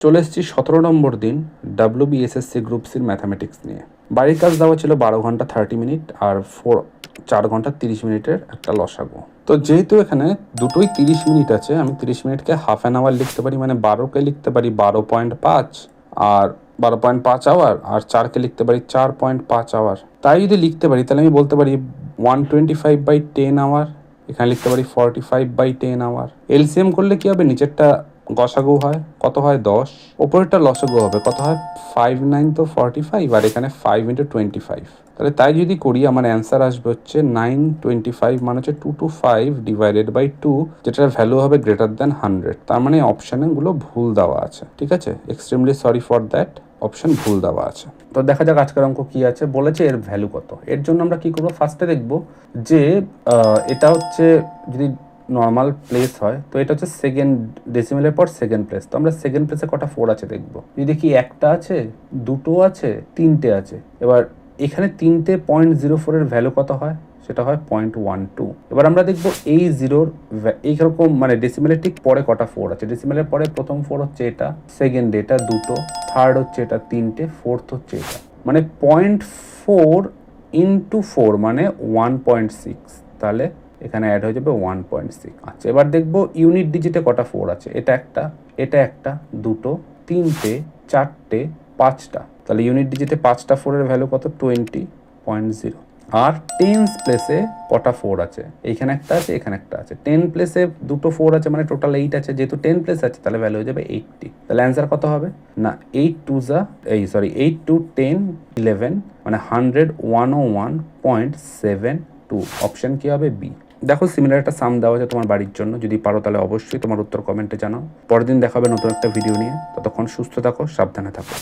চলে এসেছি 17 নম্বর দিন WBSSC গ্রুপ সির ম্যাথামেটিক্স নিয়ে। বাড়ির কাজ দেওয়া ছিল 12 ঘন্টা 30 মিনিট আর 4 ঘন্টা 30 মিনিটের একটা লসাগু। তো যেহেতু এখানে দুটোই 30 মিনিট আছে, আমি 30 মিনিটকে হাফ অ্যান আওয়ার লিখতে পারি, মানে 12কে লিখতে পারি 12.5 আর 12.5 আওয়ার, আর 4কে লিখতে পারি 4.5 আওয়ার। তাই যদি লিখতে পারি তাহলে আমি বলতে পারি 125/10 আওয়ার, এখানে লিখতে পারি 45/10 আওয়ার। এলসিএম করলে কি হবে, নিচেরটা গসাগু হয়, কত হয় 10, ওপরেরটা লসাগু হবে, কত হয় 5 9 তো 45, আর এখানে 5 × 25। তাহলে তাই যদি করি আমার অ্যান্সার আসবে হচ্ছে 925, মানে হচ্ছে 225 / 2, যেটার ভ্যালু হবে গ্রেটার দ্যান 100। তার মানে অপশানে গুলো ভুল দেওয়া আছে, ঠিক আছে। Extremely sorry for that, option ভুল দেওয়া আছে। তো দেখা যাক আজকের অঙ্ক কি আছে। বলেছে এর ভ্যালু কত। এর জন্য আমরা কি করবো, ফার্স্টে দেখবো যে এটা হচ্ছে যদি নর্মাল প্লেস হয় তো এটা হচ্ছে সেকেন্ড ডেসিমেলের পর সেকেন্ড প্লেস। তো আমরা সেকেন্ড প্লেসে কটা 4 আছে দেখবো। যদি দেখি একটা আছে, দুটো আছে, তিনটে আছে। এবার এখানে তিনটে 0.04 এর ভ্যালু কত হয়, সেটা হয় 0.12। এবার আমরা দেখবো এই জিরোর এইরকম, মানে ডেসিমেলের ঠিক পরে কটা 4 আছে। ডেসিমেলের পরে প্রথম 4 হচ্ছে এটা, সেকেন্ড এটা দুটো, থার্ড হচ্ছে এটা তিনটে, ফোর্থ হচ্ছে এটা। মানে 0.4 × 4 মানে 1.6। তাহলে এখানে অ্যাড হয়ে যাবে 1.6। আচ্ছা, এবার দেখবো ইউনিট ডিজিটে কটা 4 আছে। এটা একটা, এটা একটা, দুটো, তিনটে, চারটে, পাঁচটা। তাহলে ইউনিট ডিজিটে 5টা 4 এর ভ্যালু কত, 20.0। আর টেন্স প্লেসে কটা 4 আছে, এইখানে একটা আছে, এখানে একটা আছে। 10 প্লেসে দুটো 4 আছে, মানে টোটাল 8 আছে। যেহেতু 10 প্লেস আছে তাহলে ভ্যালু হয়ে যাবে 80। তাহলে অ্যান্সার কত হবে না, 8 2 10 11, মানে 100 101.72। অপশন কি হবে, বি। দেখো সিমিলার একটা সাম দেওয়া আছে তোমার বাড়ির জন্য, যদি পারো তাহলে অবশ্যই তোমার উত্তর কমেন্টে জানাও। পরের দিন দেখাবে নতুন একটা ভিডিও নিয়ে। ততক্ষণ সুস্থ থাকো, সাবধানে থাকো।